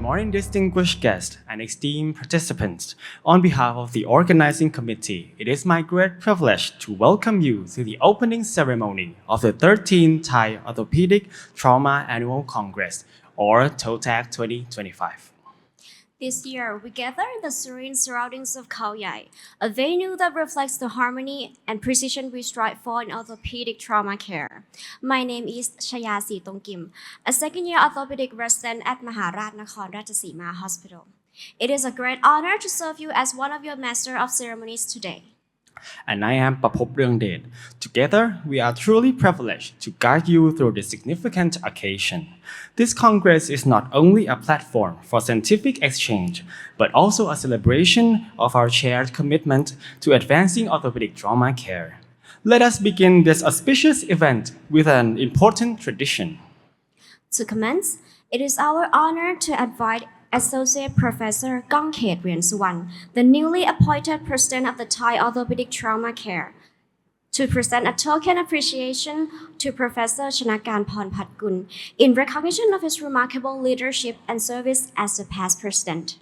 morning, distinguished guests and esteemed participants. On behalf of the organizing committee, it is my great privilege to welcome you to the opening ceremony of the 13th Thai Orthopedic Trauma Annual Congress, or TOTS 2025. This year, we gather in the serene surroundings of Khao Yai, a venue that reflects the harmony and precision we strive for in orthopedic trauma care. My name is Chaya Sitongkim, a second-year orthopedic resident at Maharat Nakhon Ratchasima Hospital. It is a great honor to serve you as one of your Master of Ceremonies today. And I am Papop Ryungdet. Together, we are truly privileged to guide you through this significant occasion. This Congress is not only a platform for scientific exchange, but also a celebration of our shared commitment to advancing orthopedic trauma care. Let us begin this auspicious event with an important tradition. To commence, it is our honor to invite Associate Professor Gongkhet Riansuwan, the newly appointed President of the Thai Orthopedic Trauma Care, to present a token appreciation to Professor Chanakan Phonphatkul in recognition of his remarkable leadership and service as the past President.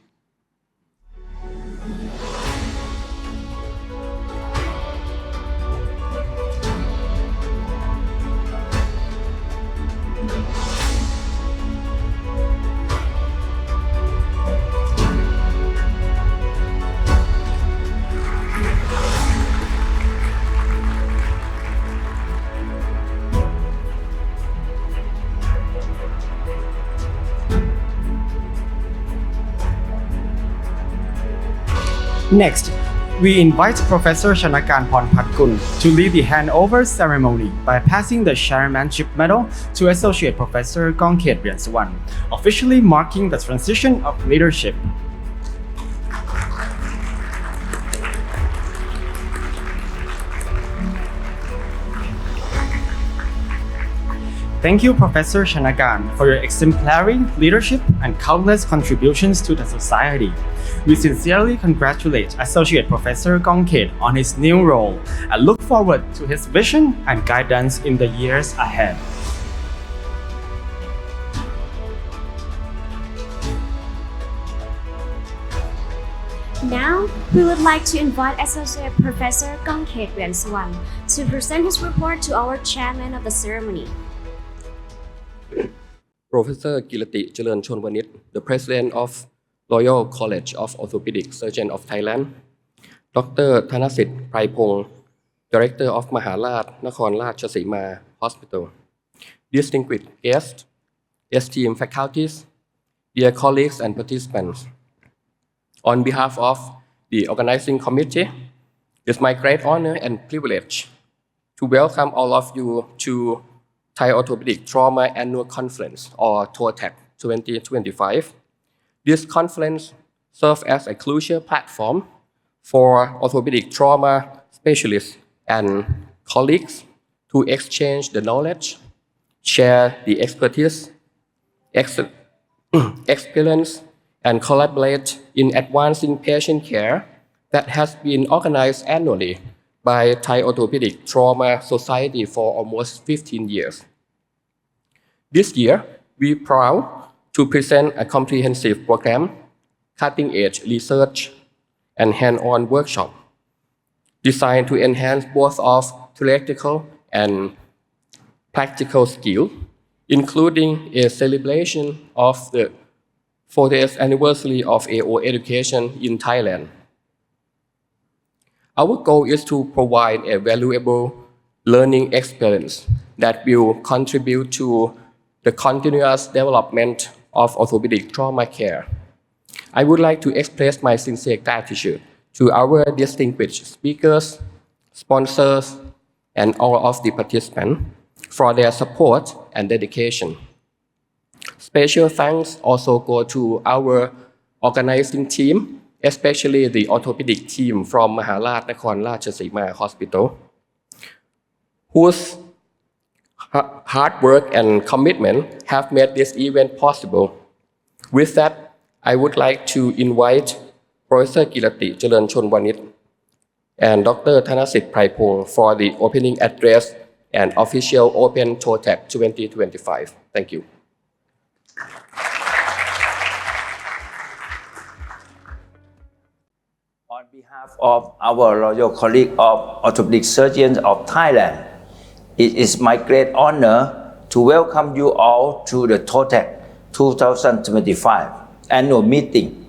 Next, we invite Professor Chanakan Phonphatkul to lead the handover ceremony by passing the Chairmanship Medal to Associate Professor Gongkhet Riansuwan, officially marking the transition of leadership. Thank you, Professor Chanakan, for your exemplary leadership and countless contributions to the society. We sincerely congratulate Associate Professor Gongkhet on his new role and look forward to his vision and guidance in the years ahead. Now, we would like to invite Associate Professor Gongkhet Riansuwan to present his report to our chairman of the ceremony. Professor Kilati Chalerm Chonwanit, the President of Royal College of Orthopedic Surgeons of Thailand, Dr. Thanasit Praipong, Director of Maharat Nakhon Ratchasima Hospital, distinguished guests, esteemed faculties, dear colleagues and participants. On behalf of the organizing committee, it's my great honor and privilege to welcome all of you to Thai Orthopedic Trauma Annual Conference, or TOTS 2025. This conference serves as a crucial platform for orthopedic trauma specialists and colleagues to exchange the knowledge, share the expertise, experience, and collaborate in advancing patient care that has been organized annually by Thai Orthopedic Trauma Society for almost 15 years. This year, we are proud to present a comprehensive program, cutting-edge research, and hand-on workshop designed to enhance both of theoretical and practical skill, including a celebration of the 40th anniversary of AO education in Thailand. Our goal is to provide a valuable learning experience that will contribute to the continuous development of orthopedic trauma care. I would like to express my sincere gratitude to our distinguished speakers, sponsors, and all of the participants for their support and dedication. Special thanks also go to our organizing team, especially the orthopedic team from Maharat Nakhon Ratchasima Hospital, whose hard work and commitment have made this event possible. With that, I would like to invite Professor Kilati Chalerm Chonwanit and Dr. Thanasit Praipong for the opening address and official Open TOTS 2025. Thank you. On behalf of our loyal colleague of orthopedic surgeons of Thailand, it is my great honor to welcome you all to the TOTS 2025 annual meeting,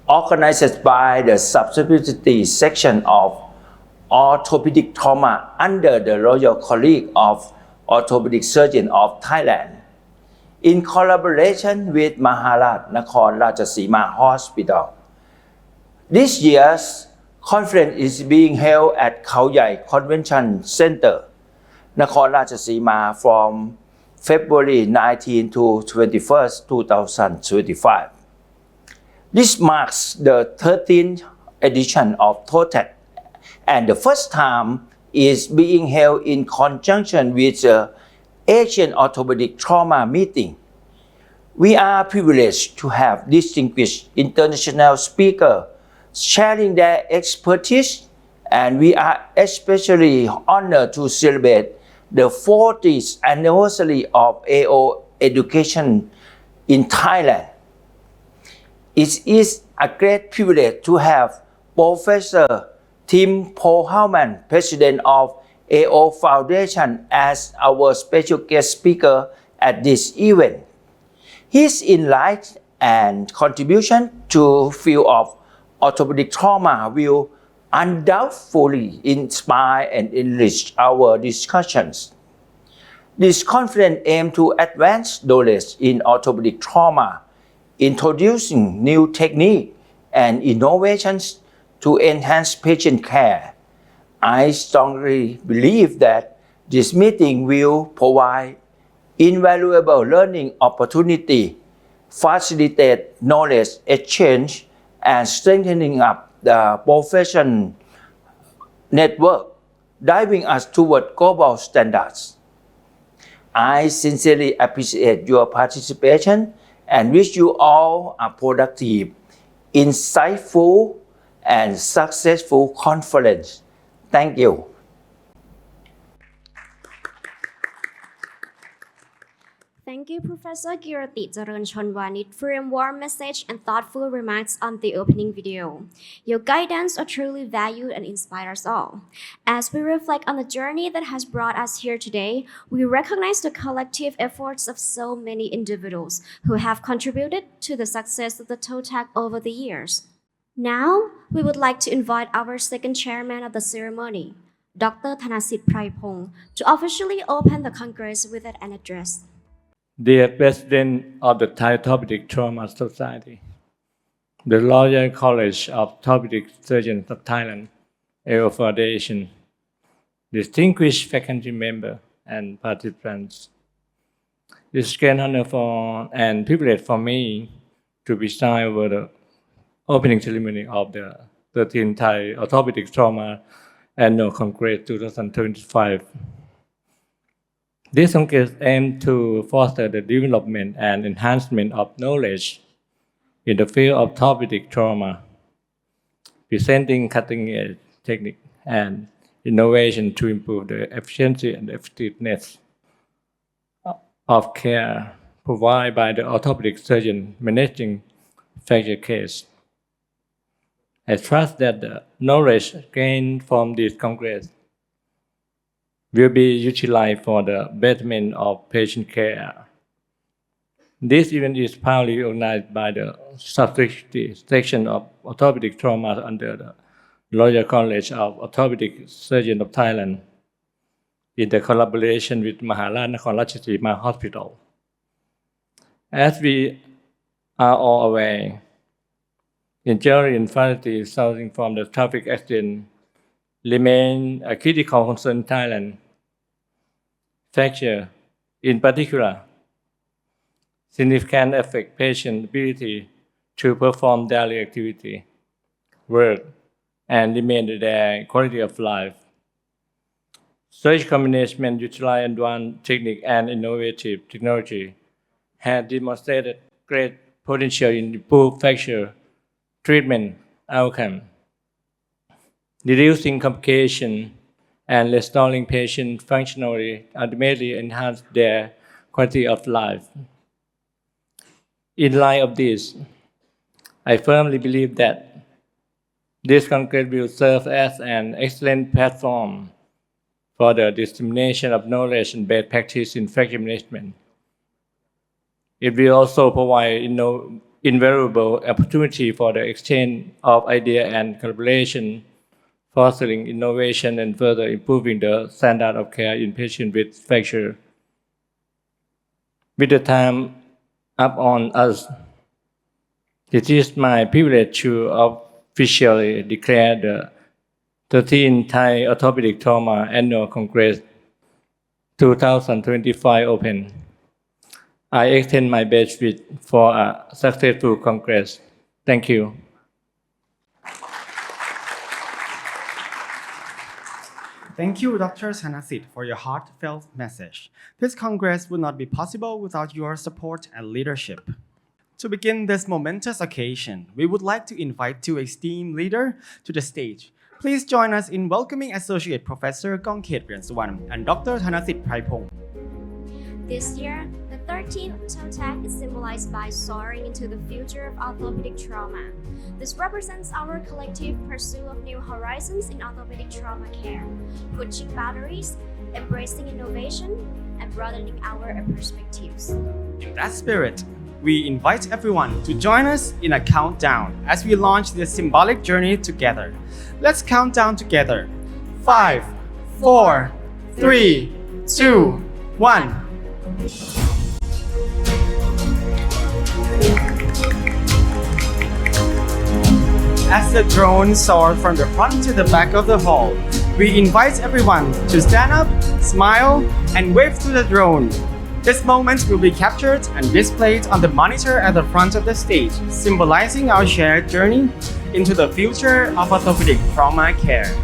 organized by the subspecialty section of orthopedic trauma under the Royal College of Orthopedic Surgeons of Thailand, in collaboration with Maharaj Nakhon Ratchasima Hospital. This year's conference is being held at Khao Yai Convention Center, Nakhon Ratchasima from February 19 to 21, 2025. This marks the 13th edition of TOTS, and the first time is being held in conjunction with the Asian Orthopedic Trauma Meeting. We are privileged to have distinguished international speakers sharing their expertise, and we are especially honored to celebrate the 40th anniversary of AO education in Thailand. It is a great privilege to have Professor Tim Pohauman, President of AO Foundation, as our special guest speaker at this event. His insight and contribution to field of orthopedic trauma will undoubtedly inspire and enrich our discussions. This conference aims to advance knowledge in orthopedic trauma, introducing new techniques and innovations to enhance patient care. I strongly believe that this meeting will provide invaluable learning opportunity, facilitate knowledge exchange, and strengthening up the profession network, driving us toward global standards. I sincerely appreciate your participation and wish you all a productive, insightful, and successful conference. Thank you. Thank you, Professor Kirati Charanchonwanit, for your warm message and thoughtful remarks on the opening video. Your guidance are truly valued and inspire us all. As we reflect on the journey that has brought us here today, we recognize the collective efforts of so many individuals who have contributed to the success of the TOTS over the years. Now, we would like to invite our second chairman of the ceremony, Dr. Thanasit Praipong, to officially open the Congress with an address. Dear President of the Thai Orthopedic Trauma Society, the Royal College of Orthopedic Surgeons of Thailand, AO Foundation, distinguished faculty members and participants, it is a great honor and privilege for me to preside over the opening ceremony of the 13th Thai Orthopedic Trauma Annual Congress 2025. This Congress aims to foster the development and enhancement of knowledge in the field of orthopedic trauma, presenting cutting-edge techniques and innovation to improve the efficiency and effectiveness of care provided by the orthopedic surgeon managing fracture case. I trust that the knowledge gained from this Congress will be utilized for the betterment of patient care. This event is proudly organized by the subspecialty section of orthopedic trauma under the Royal College of Orthopedic Surgeons of Thailand, in the collaboration with Maharaj Nakhon Ratchasima Hospital. As we are all aware, injury and fatality resulting from the traffic accident remain a critical concern in Thailand. Fracture, in particular, significantly affect patients' ability to perform daily activity, work, and remain their quality of life. Such combination utilize advanced technique and innovative technology has demonstrated great potential in improved fracture treatment outcome, reducing complication and restoring patient functionality ultimately enhance their quality of life. In light of this, I firmly believe that This Congress will serve as an excellent platform for the dissemination of knowledge and best practice in fracture management. It will also provide invaluable opportunity for the exchange of ideas and collaboration, fostering innovation and further improving the standard of care in patients with fracture. With the time up on us, it is my privilege to officially declare the 13th Thai Orthopedic Trauma Annual Congress 2025 open. I extend my best wish for a successful Congress. Thank you. Thank you, Dr. Thanasit, for your heartfelt message. This Congress would not be possible without your support and leadership. To begin this momentous occasion, we would like to invite two esteemed leaders to the stage. Please join us in welcoming Associate Professor Gongkhet Riansuwan and Dr. Thanasit Phaiphong. This year, the 13th TOTS is symbolized by soaring into the future of orthopedic trauma. This represents our collective pursuit of new horizons in orthopedic trauma care, pushing boundaries, embracing innovation, and broadening our perspectives. In that spirit, we invite everyone to join us in a countdown as we launch this symbolic journey together. Let's count down together. 5, 4, 3, 2, 1. As the drone soared from the front to the back of the hall, we invite everyone to stand up, smile, and wave to the drone. This moment will be captured and displayed on the monitor at the front of the stage, symbolizing our shared journey into the future of orthopedic trauma care.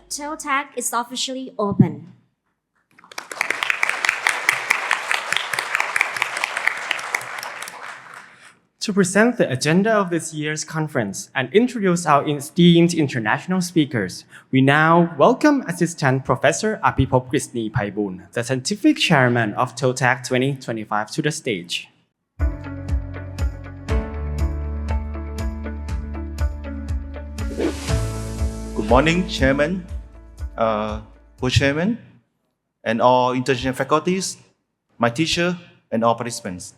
TOTS is officially open. To present the agenda of this year's conference and introduce our esteemed international speakers, we now welcome Assistant Professor Apipop Krisni Phaiboon, the Scientific Chairman of TOTS 2025, to the stage. Good morning, Chairman, Co-Chairman, and all international faculties, my teacher, and all participants.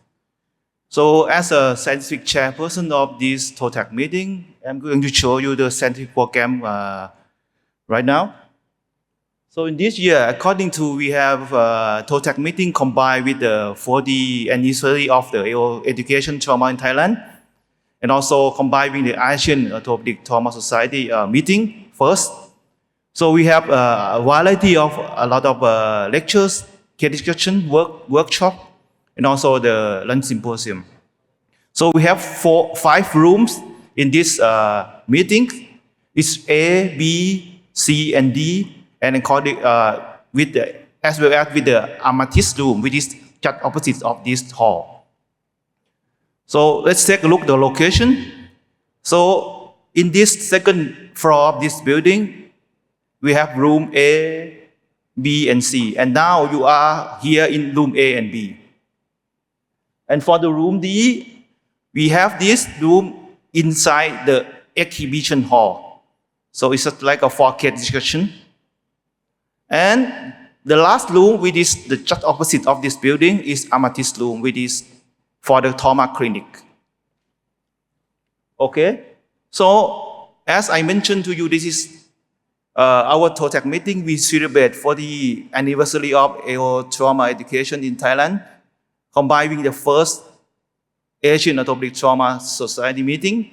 So as a scientific chairperson of this TOTS meeting, I'm going to show you the scientific program right now. So in this year, according to we have TOTS meeting combined with the 40th anniversary of the AO education trauma in Thailand, and also combined with the Asian Orthopedic Trauma Society meeting first. So we have a variety of a lot of lectures, case discussion, workshop, and also the lunch symposium. So we have 5 rooms in this meeting. It's A, B, C, and D, and according with the, as well as with the amethyst room, which is just opposite of this hall. So let's take a look at the location. So in this second floor of this building, we have room A, B, and C. And now you are here in room A and B. And for the room D, we have this room inside the exhibition hall. So it's just like a 4K discussion. And the last room, which is the just opposite of this building, is amethyst room, which is for the trauma clinic. Okay, so as I mentioned to you, this is our TOTS meeting. We celebrate for the anniversary of AO trauma education in Thailand, combining the first Asian Orthopedic Trauma Society meeting.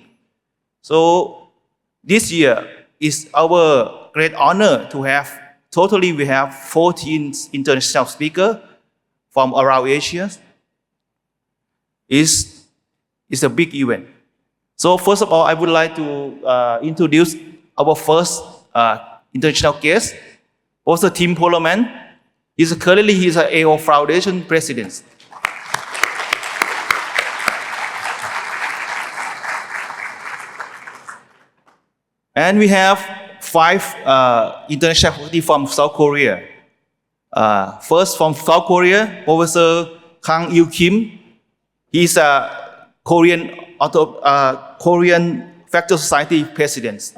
So this year is our great honor to have, totally we have 14 international speakers from around Asia. It's a big event. So first of all, I would like to introduce our first international guest, also Tim Poloman. Currently he's an AO Foundation president. And we have 5 international faculty from South Korea. First from South Korea, Professor Kang Il Kim. He's a Korean Fracture Society president.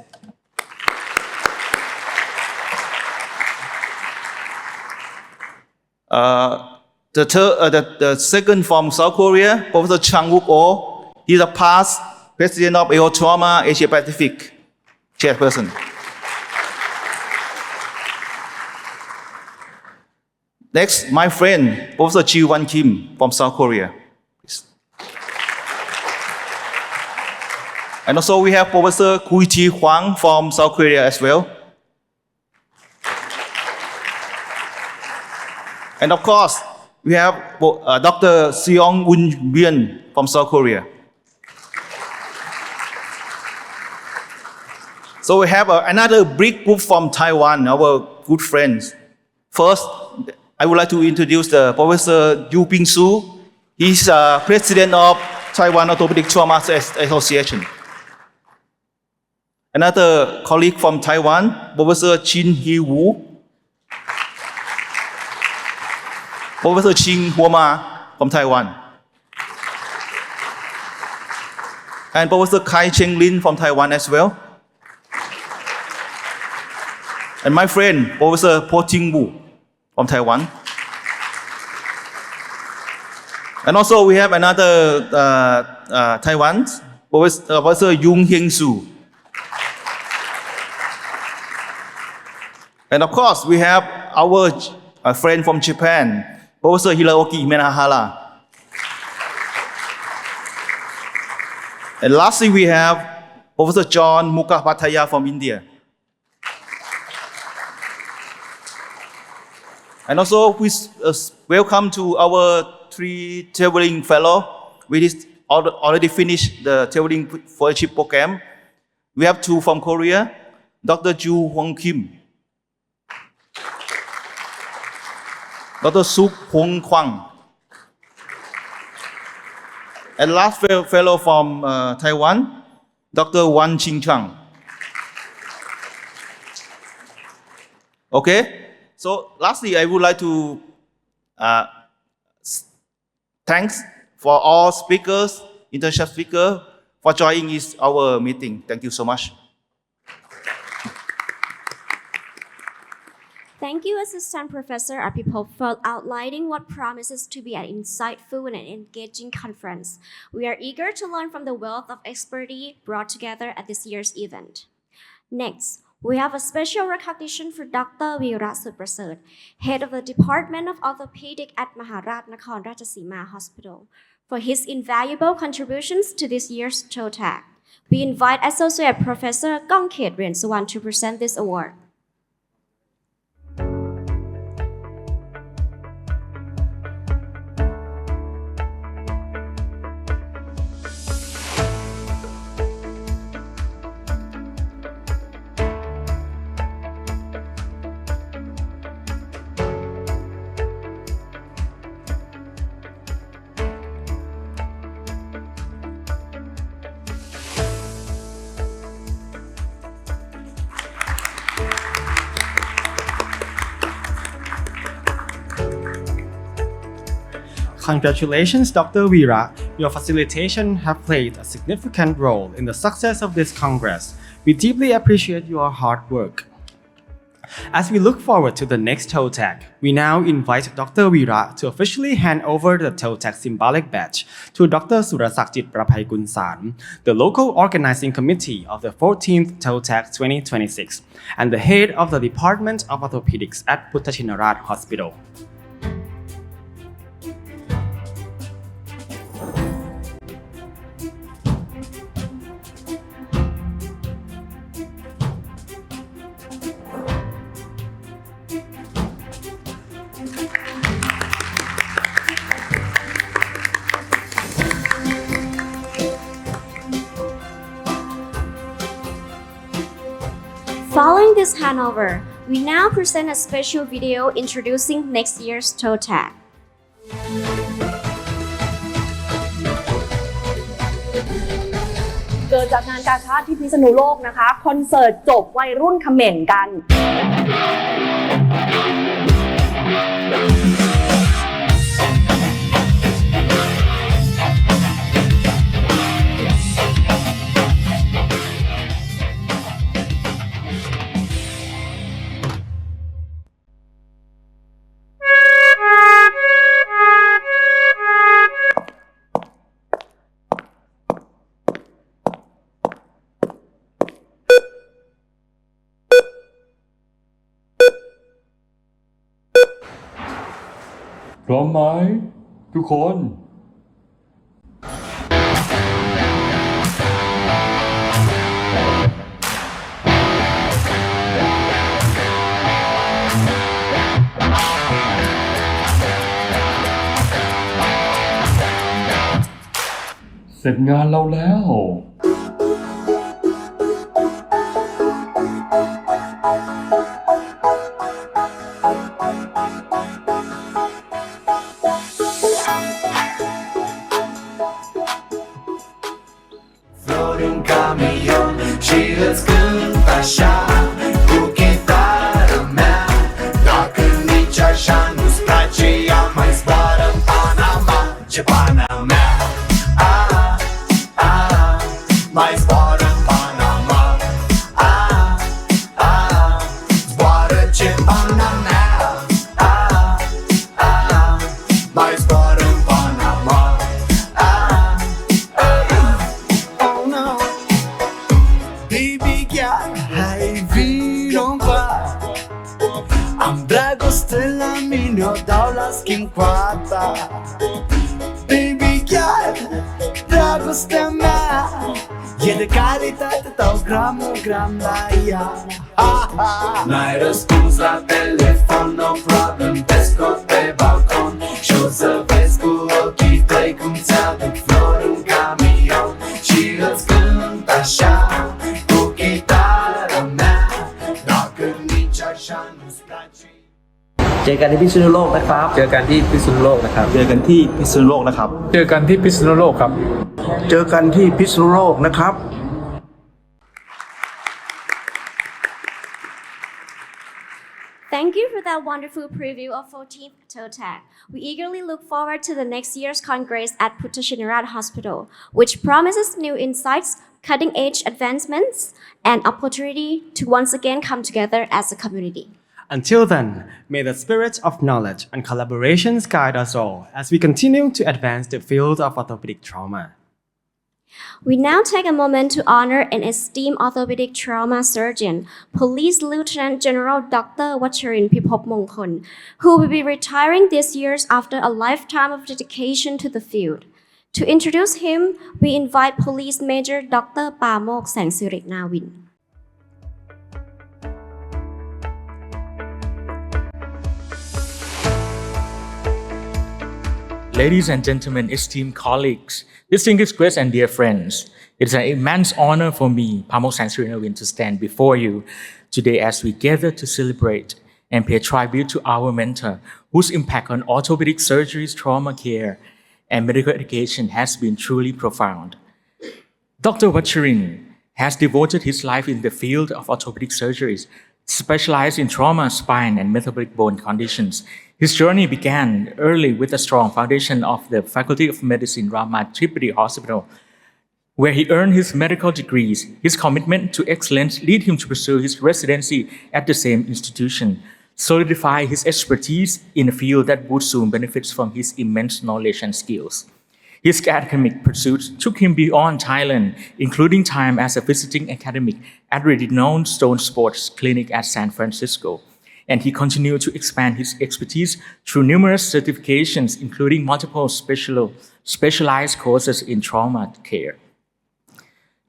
The second from South Korea, Professor Chang Wook Oh. He's a past president of AO Trauma Asia Pacific chairperson. Next, my friend, Professor Chi Wan Kim from South Korea. And also we have Professor Kui Chi Hwang from South Korea as well. And of course, we have Dr. Seong Woon Bien from South Korea. So we have another big group from Taiwan, our good friends. First, I would like to introduce the Professor Yu Ping Su. He's president of Taiwan Orthopedic Trauma Association. Another colleague from Taiwan, Professor Chin Hee Woo. Professor Ching Huoma from Taiwan. And Professor Kai Cheng Lin from Taiwan as well. And my friend, Professor Po Ting Wu from Taiwan. And also we have another Taiwan, Professor Yung Heng Su. And of course, we have our friend from Japan, Professor Hiroki Menahara. And lastly, we have Professor John Mukhopadhyay from India. And also, we welcome to our 3 traveling fellow. We already finished the traveling fellowship program. We have 2 from Korea, Dr. Ju Hwang Kim, Dr. Suk Hong Kwang. And last fellow from Taiwan, Dr. Wan Ching Chang. Okay? So lastly, I would like to thanks for all speakers, international speakers, for joining our meeting. Thank you so much. Thank you, Assistant Professor Apipop, for outlining what promises to be an insightful and engaging conference. We are eager to learn from the wealth of expertise brought together at this year's event. Next, we have a special recognition for Dr. Veera Suprasad, Head of the Department of Orthopedic at Maharaj Nakhon Ratchasima Hospital, for his invaluable contributions to this year's TOTAC. We invite Associate Professor Gongkhet Riensuwan to present this award. Congratulations, Dr. Veera. Your facilitation have played a significant role in the success of this Congress. We deeply appreciate your hard work. As we look forward to the next TOTAC, we now invite Dr. Veera to officially hand over the TOTAC symbolic badge to Dr. Surasakjit Praphaigunsan, the local organizing committee of the 14th TOTAC 2026, and the head of the Department of Orthopedics at Phutta Chinaraj Hospital. Following this handover, we now present a special video introducing next year's TOTAC. เกิดจากงานกาชาดที่พิษณุโลกนะคะ คอนเสิร์ตจบวัยรุ่นเขม่นกัน พร้อมไหมทุกคน เสร็จงานเราแล้ว Floating caminhão, cheiras canta chá, o que dará mel, dacă nici așa nu-ți place, ia mai zboară în Panama, ce Panama, mai zboară în Panama, zboară ce Panama, mai zboară în Panama. Baby girl, hai vino qua. Am dragoste la mine, o dau la schimb cu a ta. Baby girl, dragostea mea e de calitate, dau gram la ea. N-ai răspuns la telefon, no problem, te scot pe balcon și o să vezi cu ochii tăi cum ți-aduc flori în camion și îți cânt așa cu chitara mea, dacă nici așa nu-ți place. เจอกันที่พิษณุโลกนะครับ เจอกันที่พิษณุโลกนะครับ เจอกันที่พิษณุโลกนะครับ เจอกันที่พิษณุโลกครับ เจอกันที่พิษณุโลกนะครับ Thank you for that wonderful preview of 14th TOTAC. We eagerly look forward to the next year's Congress at Phutta Chinaraj Hospital, which promises new insights, cutting-edge advancements, and opportunity to once again come together as a community. Until then, may the spirit of knowledge and collaborations guide us all as we continue to advance the field of orthopedic trauma. We now take a moment to honor an esteemed orthopedic trauma surgeon, Police Lieutenant General Dr. Vachirin Pipopmongkol, who will be retiring this year after a lifetime of dedication to the field. To introduce him, we invite Police Major Dr. Pamok Sangsirit Nawin. Ladies and gentlemen, esteemed colleagues, distinguished guests and dear friends, it's an immense honor for me, Pamok Sangsirit, to stand before you today as we gather to celebrate and pay tribute to our mentor, whose impact on orthopedic surgeries, trauma care, and medical education has been truly profound. Dr. Vachirin has devoted his life in the field of orthopedic surgeries, specialized in trauma, spine, and metabolic bone conditions. His journey began early with a strong foundation of the Faculty of Medicine, Rama Tripadi Hospital, where he earned his medical degrees. His commitment to excellence led him to pursue his residency at the same institution, solidify his expertise in a field that would soon benefit from his immense knowledge and skills. His academic pursuits took him beyond Thailand, including time as a visiting academic at the renowned Stone Sports Clinic at San Francisco. And he continued to expand his expertise through numerous certifications, including multiple specialized courses in trauma care.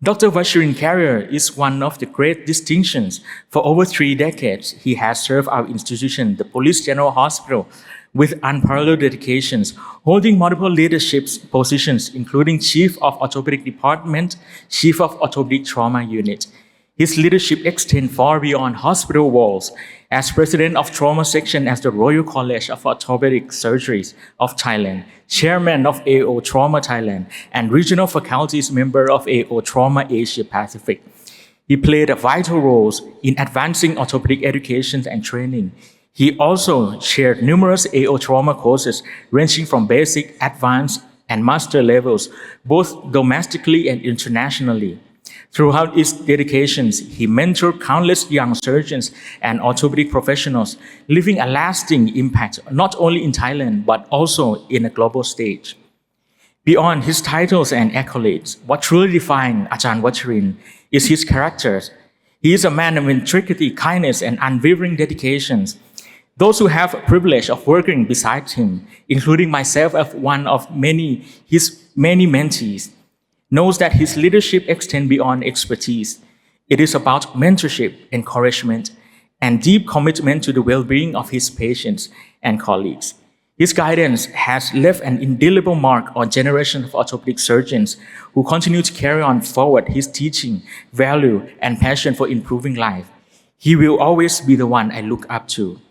Dr. Vachirin's career is one of the great distinctions. For over 3 decades, he has served our institution, the Police General Hospital, with unparalleled dedications, holding multiple leadership positions, including Chief of Orthopedic Department, Chief of Orthopedic Trauma Unit. His leadership extends far beyond hospital walls. As President of Trauma Section at the Royal College of Orthopedic Surgeries of Thailand, Chairman of AO Trauma Thailand, and Regional Faculties Member of AO Trauma Asia Pacific. He played a vital role in advancing orthopedic education and training. He also chaired numerous AO trauma courses ranging from basic, advanced, and master levels, both domestically and internationally. Throughout his dedications, he mentored countless young surgeons and orthopedic professionals, leaving a lasting impact not only in Thailand but also in a global stage. Beyond his titles and accolades, what truly defines Ajahn Vachirin is his character. He is a man of integrity, kindness, and unwavering dedications. Those who have the privilege of working beside him, including myself as one of his many mentees, knows that his leadership extends beyond expertise. It is about mentorship, encouragement, and deep commitment to the well-being of his patients and colleagues. His guidance has left an indelible mark on generations of orthopedic surgeons who continue to carry on forward his teaching, value, and passion for improving life. He will always be the one I look up to.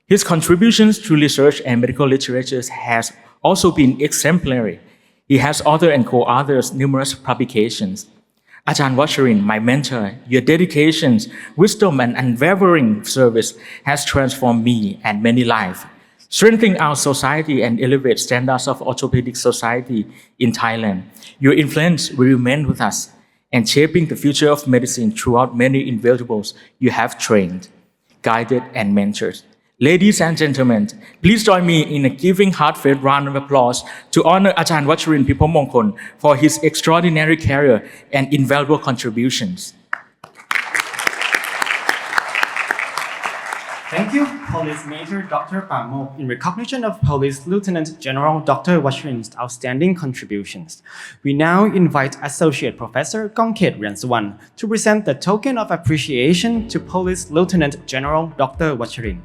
His contributions to research and medical literature has also been exemplary. He has authored and co-authored numerous publications. Ajahn Vachirin, my mentor, your dedication, wisdom, and unwavering service has transformed me and many lives, strengthening our society and elevate standards of orthopedic society in Thailand. Your influence will remain with us and shaping the future of medicine throughout many invaluables you have trained, guided, and mentored. Ladies and gentlemen, please join me in a giving heartfelt round of applause to honor Ajahn Vachirin Pipopmongkol for his extraordinary career and invaluable contributions. Thank you, Police Major Dr. Pamok, in recognition of Police Lieutenant General Dr. Vachirin's outstanding contributions. We now invite Associate Professor Kongkhet Riansuwan to present the token of appreciation to Police Lieutenant General Dr. Vachirin.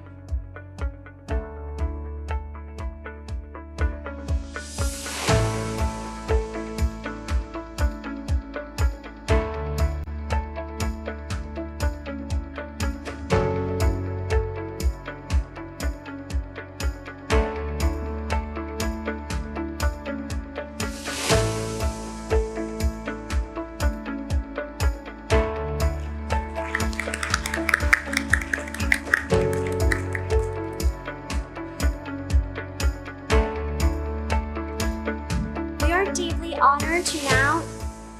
Deeply honored to now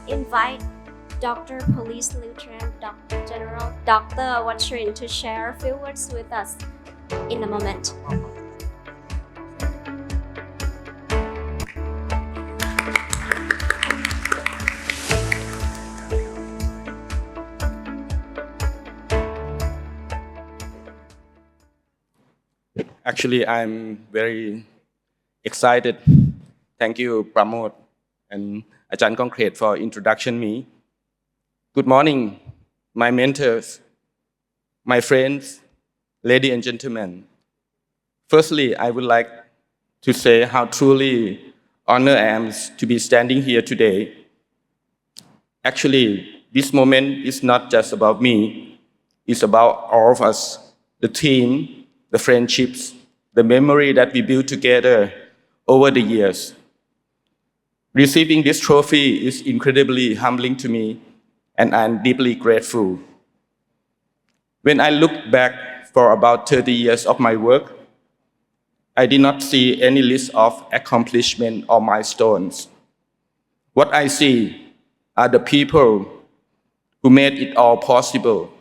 invite Dr. Police Lieutenant Dr. General Dr. Watrin to share a few words with us in a moment. Actually, I'm very excited. Thank you, Pramod and Ajahn Concrete for introduction me. Good morning, my mentors, my friends, ladies and gentlemen. Firstly, I would like to say how truly honored I am to be standing here today. Actually, this moment is not just about me, it's about all of us, the team, the friendships, the memory that we built together over the years. Receiving this trophy is incredibly humbling to me, and I'm deeply grateful. When I look back for about 30 years of my work, I did not see any list of accomplishments or milestones. What I see are the people who made it all possible,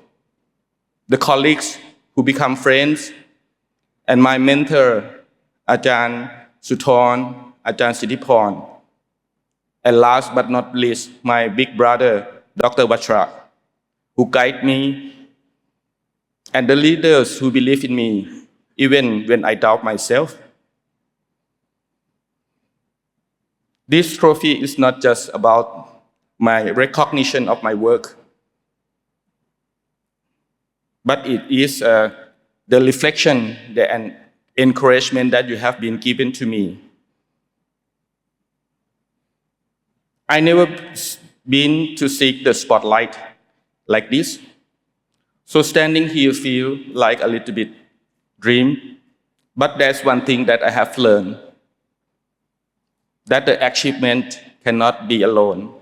the colleagues who become friends, and my mentor, Ajahn Suthorn, Ajahn Siddhiporn, and last but not least, my big brother, Dr. Vatra, who guide me, and the leaders who believe in me, even when I doubt myself. This trophy is not just about my recognition of my work, but it is the reflection and encouragement that you have been given to me. I never been to seek the spotlight like this, so standing here feel like a little bit dream. But there's one thing that I have learned, that the achievement cannot be alone.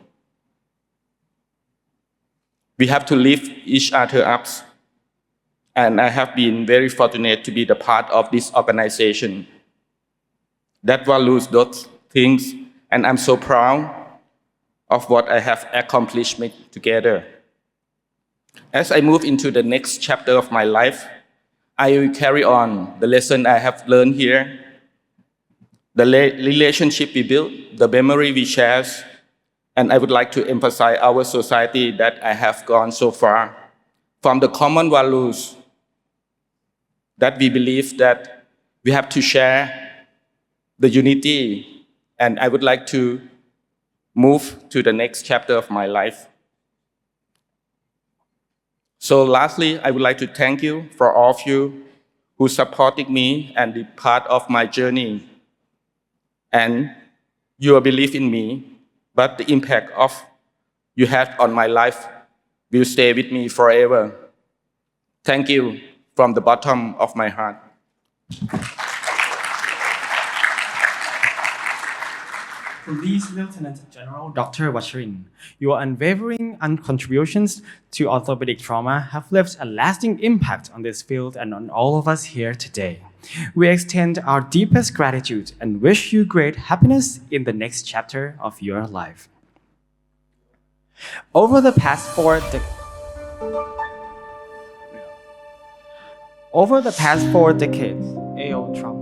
We have to lift each other up. And I have been very fortunate to be the part of this organization that values those things, and I'm so proud of what I have accomplished together. As I move into the next chapter of my life, I will carry on the lesson I have learned here, the relationship we build, the memory we share, and I would like to emphasize our society that I have gone so far from the common values that we believe that we have to share the unity, and I would like to move to the next chapter of my life. So lastly, I would like to thank you for all of you who supported me and be part of my journey, and your belief in me, but the impact of you had on my life will stay with me forever. Thank you from the bottom of my heart. Police Lieutenant General Dr. Watrin, your unwavering contributions to orthopedic trauma have left a lasting impact on this field and on all of us here today. We extend our deepest gratitude and wish you great happiness in the next chapter of your life. Over the past 4 decades, AO trauma.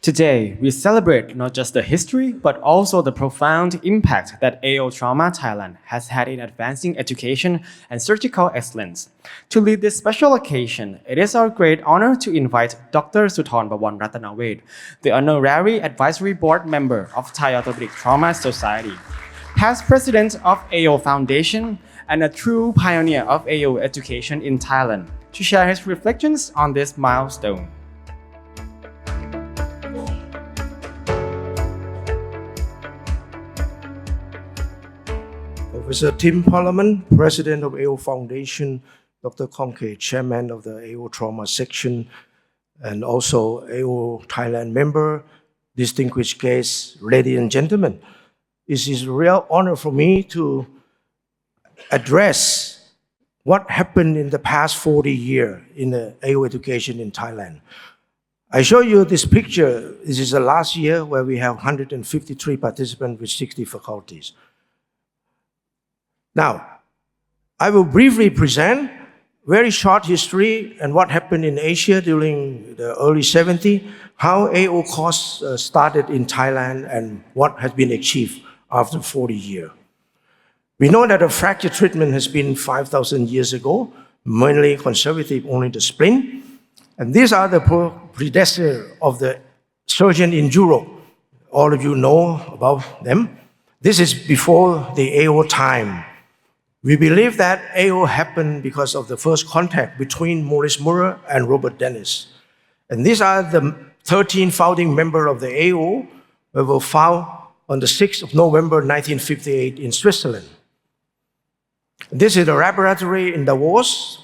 Today, we celebrate not just the history, but also the profound impact that AO Trauma Thailand has had in advancing education and surgical excellence. To lead this special occasion, it is our great honor to invite Dr. Suthorn Bawan Ratanawet, the Honorary Advisory Board Member of Thai Orthopedic Trauma Society, past President of AO Foundation, and a true pioneer of AO education in Thailand, to share his reflections on this milestone. Professor Tim Parliament, President of AO Foundation, Dr. Kongke, Chairman of the AO Trauma Section, and also AO Thailand member, distinguished guests, ladies and gentlemen. It is a real honor for me to address what happened in the past 40 years in the AO education in Thailand. I show you this picture. This is the last year where we have 153 participants with 60 faculties. Now, I will briefly present very short history and what happened in Asia during the early 70s, how AO course started in Thailand and what has been achieved after 40 years. We know that the fracture treatment has been 5,000 years ago, mainly conservative, only the splint. And these are the predecessors of the surgeon in Europe. All of you know about them. This is before the AO time. We believe that AO happened because of the first contact between Maurice Muller and Robert Dennis. And these are the 13 founding members of the AO that were found on the 6th of November 1958 in Switzerland. This is the laboratory in Davos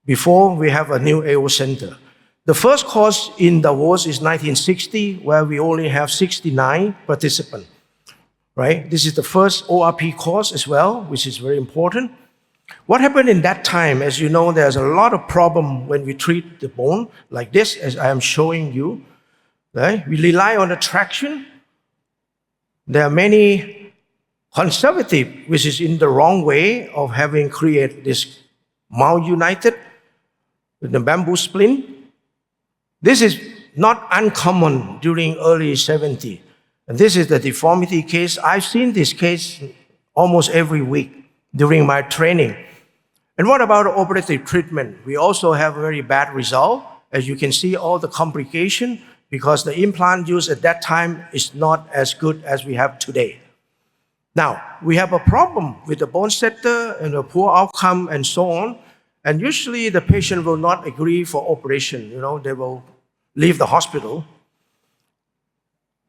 before we have a new AO center. The first course in Davos is 1960, where we only have 69 participants. Right? This is the first ORP course as well, which is very important. What happened in that time, as you know, there's a lot of problem when we treat the bone like this, as I am showing you. Right? We rely on the traction. There are many conservative, which is in the wrong way of having created this mount united with the bamboo splint. This is not uncommon during early 70s. And this is the deformity case. I've seen this case almost every week during my training. And what about operative treatment? We also have a very bad result. As you can see, all the complication, because the implant used at that time is not as good as we have today. Now, we have a problem with the bone setter and a poor outcome and so on. And usually the patient will not agree for operation. They will leave the hospital.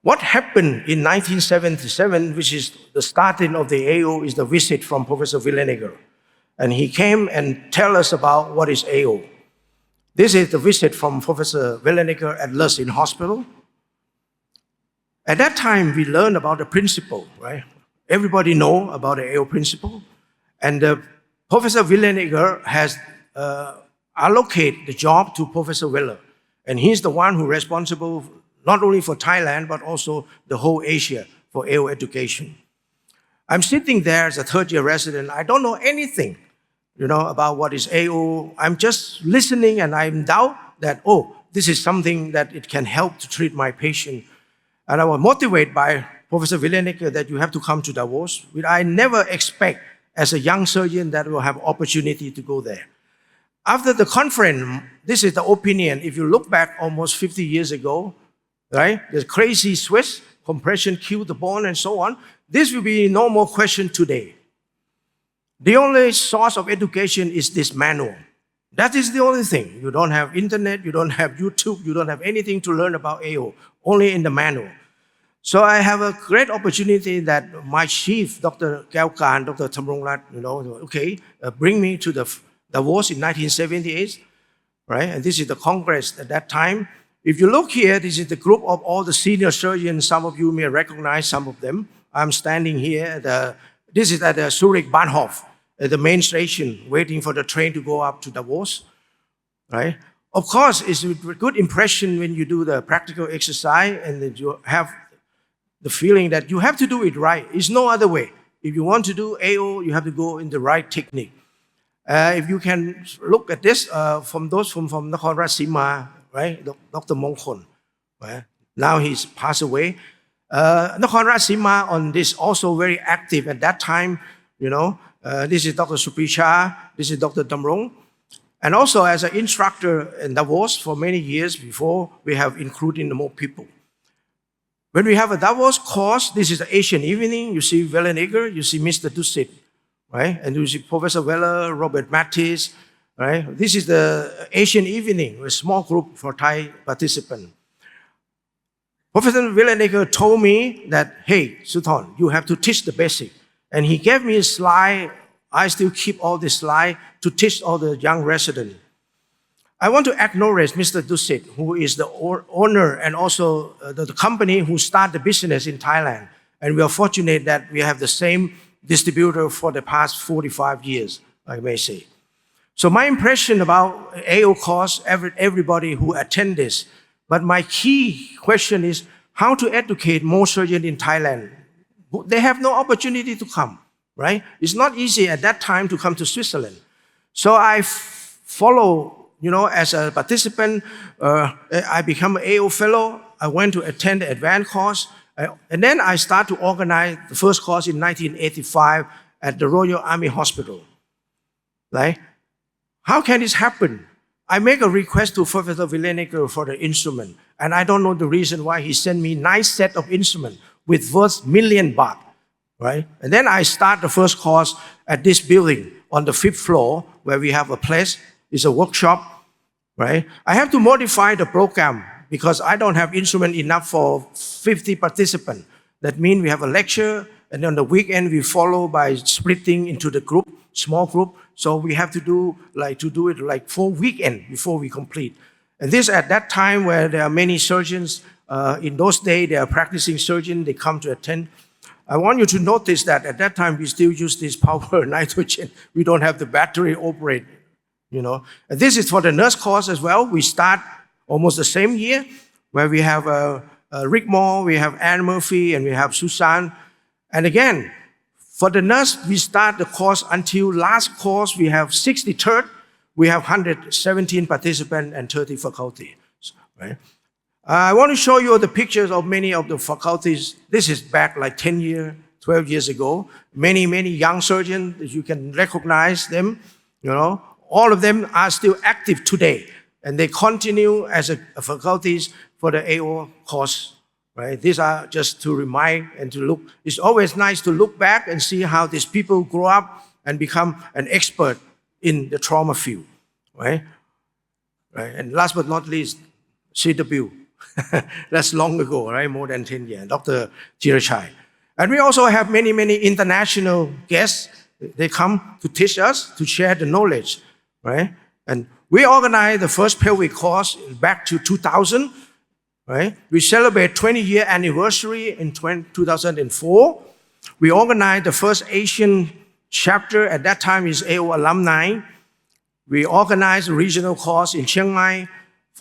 What happened in 1977, which is the starting of the AO, is the visit from Professor Villeneuve. And he came and tell us about what is AO. This is the visit from Professor Villeneuve at Lursin Hospital. At that time, we learned about the principle, right? Everybody know about the AO principle. And Professor Villeneuve has allocated the job to Professor Weller. And he's the one who responsible not only for Thailand, but also the whole Asia for AO education. I'm sitting there as a third-year resident. I don't know anything, about what is AO. I'm just listening, and I'm in doubt that, this is something that it can help to treat my patient. And I was motivated by Professor Villeneuve that you have to come to Davos, which I never expect as a young surgeon that will have opportunity to go there. After the conference, this is the opinion. If you look back almost 50 years ago, right? The crazy Swiss, compression killed the bone and so on. This will be a normal question today. The only source of education is this manual. That is the only thing. You don't have internet, you don't have YouTube, you don't have anything to learn about AO, only in the manual. So I have a great opportunity that my chief, Dr. Kaokan, Dr. Thamrongrat, bring me to the Davos in 1978, right? And this is the Congress at that time. If you look here, this is the group of all the senior surgeons. Some of you may recognize some of them. I'm standing here. This is at the Zurich Bahnhof, at the main station, waiting for the train to go up to Davos, right? Of course, it's a good impression when you do the practical exercise and that you have the feeling that you have to do it right. It's no other way. If you want to do AO, you have to go in the right technique. If you can look at this from those from Nakhon Ratchasima, right? Dr. Mongkon, right? Now he's passed away. Nakhon Ratchasima on this also very active at that time. This is Dr. Supricha, this is Dr. Damrong. And also as an instructor in Davos for many years before, we have included more people. When we have a Davos course, this is the Asian evening, you see Wellenegger, you see Mr. Dusit, right? And you see Professor Weller, Robert Mattis, right? This is the Asian evening, a small group for Thai participants. Professor Wellenegger told me that, hey, Suthorn, you have to teach the basic. And he gave me a slide. I still keep all the slide to teach all the young residents. I want to acknowledge Mr. Dusit, who is the owner and also the company who started the business in Thailand. And we are fortunate that we have the same distributor for the past 45 years, I may say. So my impression about AO course, everybody who attend this, but my key question is how to educate more surgeons in Thailand. They have no opportunity to come, right? It's not easy at that time to come to Switzerland. So I follow, as a participant, I become an AO fellow. I went to attend the advanced course. And then I start to organize the first course in 1985 at the Royal Army Hospital, right? How can this happen? I make a request to Professor Wellenegger for the instrument, and I don't know the reason why he sent me 9 sets of instruments with worth million baht, right? And then I start the first course at this building on the 5th floor where we have a place, it's a workshop, right? I have to modify the program because I don't have instrument enough for 50 participants. That means we have a lecture, and on the weekend we follow by splitting into the group, small group. So we have to do it like 4 weekends before we complete. And this at that time where there are many surgeons, in those days they are practicing surgeons, they come to attend. I want you to notice that at that time we still use this power nitrogen. We don't have the battery operate, And this is for the nurse course as well. We start almost the same year where we have Rick Moore, we have Anne Murphy, and we have Susan. And again, for the nurse, we start the course until last course, we have 63rd, we have 117 participants and 30 faculty, right? I want to show you the pictures of many of the faculties. This is back like 10 years, 12 years ago. Many, many young surgeons, you can recognize them, All of them are still active today, and they continue as faculties for the AO course. Right? These are just to remind and to look. It's always nice to look back and see how these people grow up and become an expert in the trauma field, right? And last but not least, CW. That's long ago, right? More than 10 years, Dr. Jirachai. And we also have many, many international guests. They come to teach us, to share the knowledge, right? And we organized the first pelvic course back to 2000, right? We celebrate 20-year anniversary in 2004. We organized the first Asian chapter. At that time is AO alumni. We organized a regional course in Chiang Mai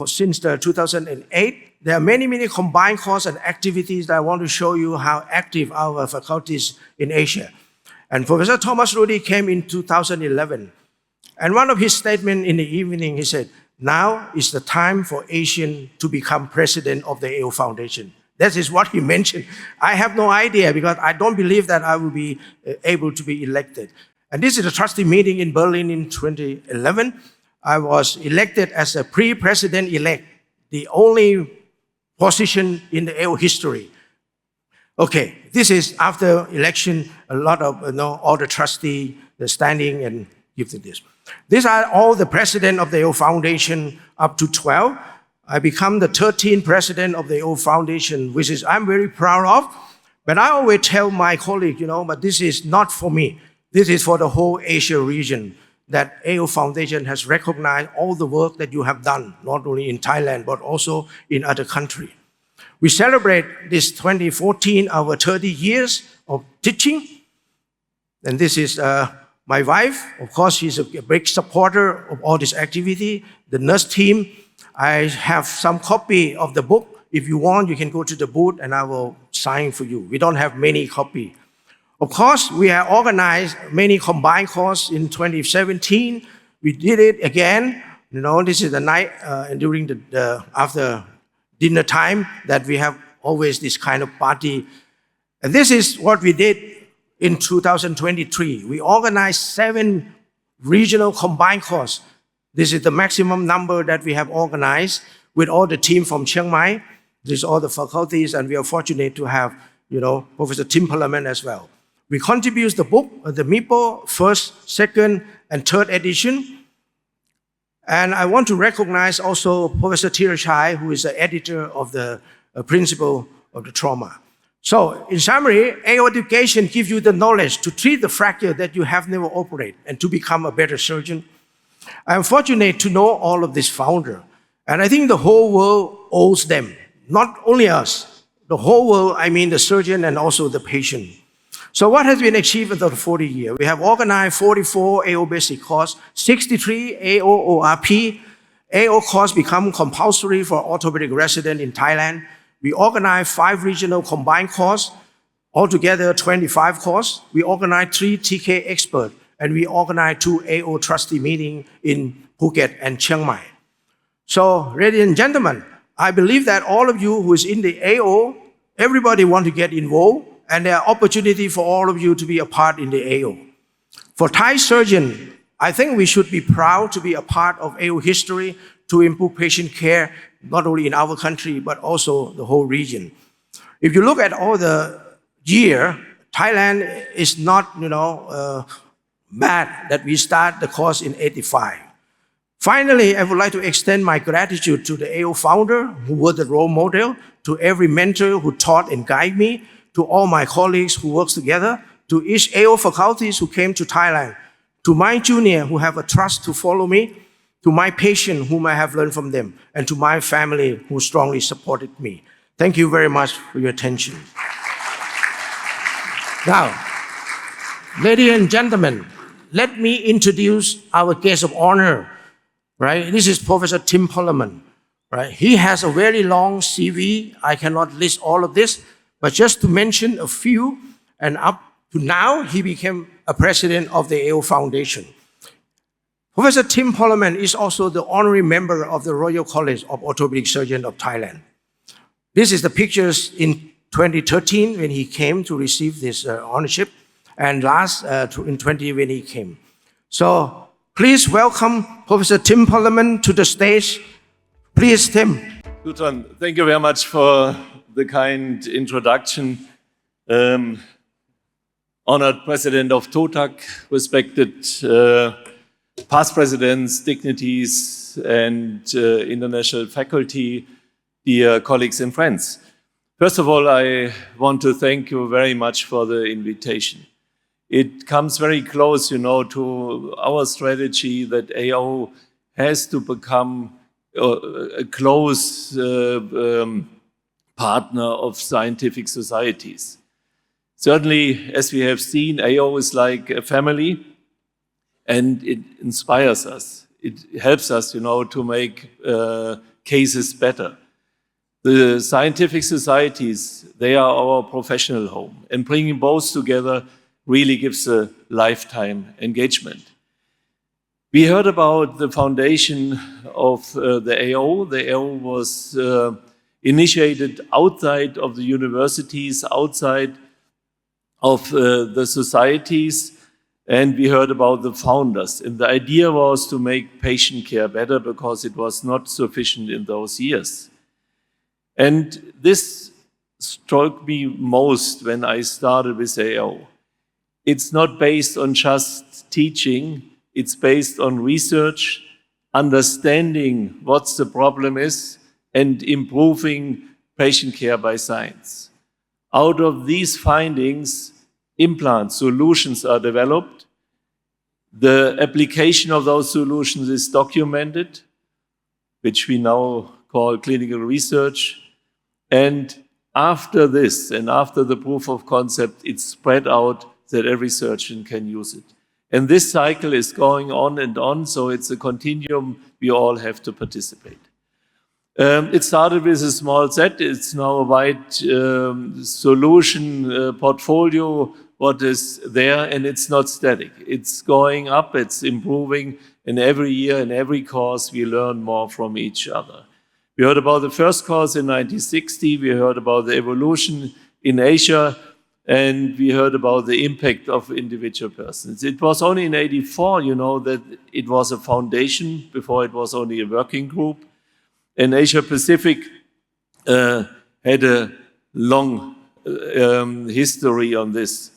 since 2008. There are many, many combined courses and activities that I want to show you how active our faculties in Asia. And Professor Thomas Rudy came in 2011. And one of his statements in the evening, he said, now is the time for Asian to become president of the AO Foundation. That is what he mentioned. I have no idea because I don't believe that I will be able to be elected. And this is a trustee meeting in Berlin in 2011. I was elected as a pre-president-elect, the only position in the AO history. Okay, this is after election, a lot of, all the trustees, the standing and give to this. These are all the president of the AO Foundation up to 12. I become the 13th president of the AO Foundation, which is I'm very proud of. But I always tell my colleague, but this is not for me. This is for the whole Asia region, that AO Foundation has recognized all the work that you have done, not only in Thailand, but also in other countries. We celebrate this 2014, our 30 years of teaching. And this is my wife. Of course, she's a big supporter of all this activity. The nurse team, I have some copy of the book. If you want, you can go to the booth and I will sign for you. We don't have many copies. Of course, we have organized many combined courses in 2017. We did it again. This is the night during after dinner time that we have always this kind of party. And this is what we did in 2023. We organized 7 regional combined course. This is the maximum number that we have organized with all the team from Chiang Mai. This is all the faculties, and we are fortunate to have, Professor Tim Parliament as well. We contribute the book, the MIPO, first, second, and third edition. And I want to recognize also Professor Tirachai, who is the editor of the principle of the trauma. So, in summary, AO education gives you the knowledge to treat the fracture that you have never operated and to become a better surgeon. I'm fortunate to know all of this founder, and I think the whole world owes them, not only us, the whole world, I mean the surgeon and also the patient. So what has been achieved in the 40 years? We have organized 44 AO basic course, 63 AO ORP. AO course become compulsory for orthopedic resident in Thailand. We organized 5 regional combined course, altogether 25 course. We organized 3 TK expert, and we organized 2 AO trustee meeting in Phuket and Chiang Mai. So, ladies and gentlemen, I believe that all of you who is in the AO, everybody want to get involved, and there are opportunity for all of you to be a part in the AO. For Thai surgeon, I think we should be proud to be a part of AO history to improve patient care, not only in our country, but also the whole region. If you look at all the year, Thailand is not, bad that we start the course in 85. Finally, I would like to extend my gratitude to the AO founder, who were the role model, to every mentor who taught and guided me, to all my colleagues who work together, to each AO faculties who came to Thailand, to my junior who have a trust to follow me, to my patient whom I have learned from them, and to my family who strongly supported me. Thank you very much for your attention. Now, ladies and gentlemen, let me introduce our guest of honor. Right? This is Professor Tim Parliament. Right? He has a very long CV. I cannot list all of this, but just to mention a few, and up to now, he became a president of the AO Foundation. Professor Tim Parliament is also the honorary member of the Royal College of Orthopedic Surgeons of Thailand. This is the pictures in 2013 when he came to receive this honorship, and last in 2020 when he came. So please welcome Professor Tim Parliament to the stage. Please, Tim. Gutron, thank you very much for the kind introduction. Honored President of TOTAC, respected past presidents, dignitaries, and international faculty, dear colleagues and friends. First of all, I want to thank you very much for the invitation. It comes very close, to our strategy that AO has to become a close partner of scientific societies. Certainly, as we have seen, AO is like a family, and it inspires us. It helps us, to make cases better. The scientific societies, they are our professional home, and bringing both together really gives a lifetime engagement. We heard about the foundation of the AO. The AO was initiated outside of the universities, outside of the societies, and we heard about the founders. And the idea was to make patient care better because it was not sufficient in those years. And this struck me most when I started with AO. It's not based on just teaching, it's based on research, understanding what the problem is, and improving patient care by science. Out of these findings, implant solutions are developed. The application of those solutions is documented, which we now call clinical research. And after this, and after the proof of concept, it's spread out that every surgeon can use it. And this cycle is going on and on, so it's a continuum we all have to participate. It started with a small set. It's now a wide solution portfolio, what is there, and it's not static. It's going up, it's improving, and every year, in every course, we learn more from each other. We heard about the first course in 1960, we heard about the evolution in Asia, and we heard about the impact of individual persons. It was only in 84, that it was a foundation. Before it was only a working group. And Asia Pacific had a long history on this.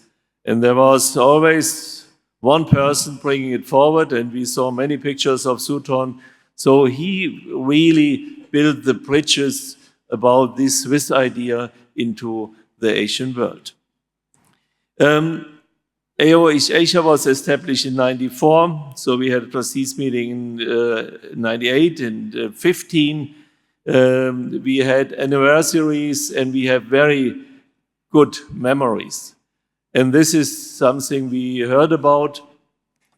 And there was always one person bringing it forward, and we saw many pictures of Sutron. So he really built the bridges about this Swiss idea into the Asian world. AO East Asia was established in 94, so we had a trustees meeting in 98 and 15. We had anniversaries and we have very good memories. And this is something we heard about,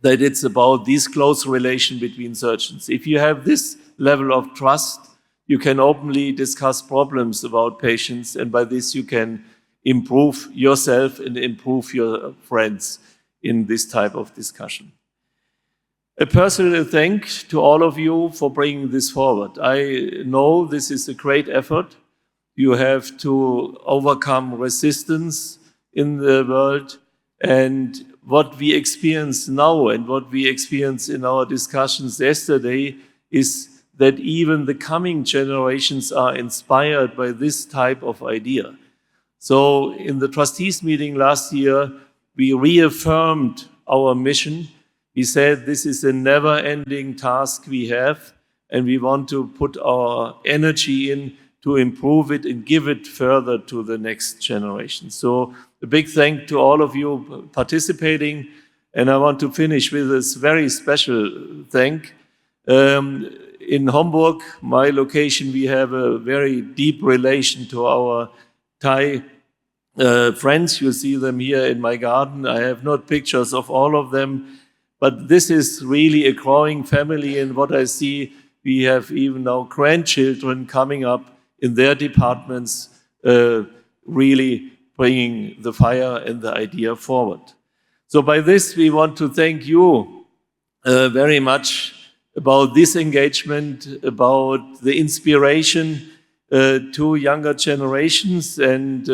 that it's about this close relation between surgeons. If you have this level of trust, you can openly discuss problems about patients, and by this you can improve yourself and improve your friends in this type of discussion. A personal thanks to all of you for bringing this forward. I know this is a great effort. You have to overcome resistance in the world, and what we experience now and what we experienced in our discussions yesterday is that even the coming generations are inspired by this type of idea. So in the trustees meeting last year, we reaffirmed our mission. We said this is a never-ending task we have, and we want to put our energy in to improve it and give it further to the next generation. So a big thank to all of you participating, and I want to finish with this very special thank. In Hamburg, my location, we have a very deep relation to our Thai friends. You see them here in my garden. I have not pictures of all of them, but this is really a growing family, and what I see, we have even now grandchildren coming up in their departments, really bringing the fire and the idea forward. So by this, we want to thank you very much about this engagement, about the inspiration to younger generations, and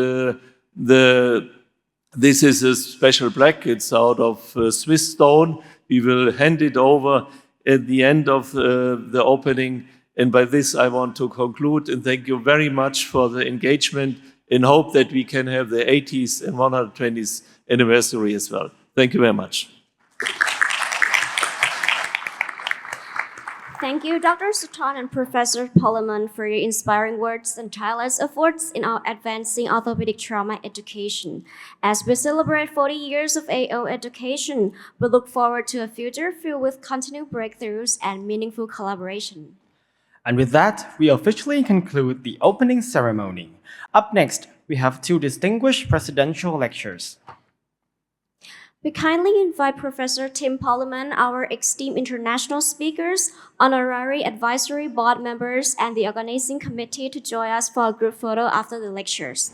this is a special plaque. It's out of Swiss stone. We will hand it over at the end of the opening. And by this, I want to conclude and thank you very much for the engagement, and hope that we can have the 80th and 120th anniversary as well. Thank you very much. Thank you, Dr. Sutton and Professor Poleman, for your inspiring words and tireless efforts in our advancing orthopedic trauma education. As we celebrate 40 years of AO education, we look forward to a future filled with continued breakthroughs and meaningful collaboration. And with that, we officially conclude the opening ceremony. Up next, we have two distinguished presidential lectures. We kindly invite Professor Tim Poleman, our esteemed international speakers, honorary advisory board members, and the organizing committee to join us for a group photo after the lectures.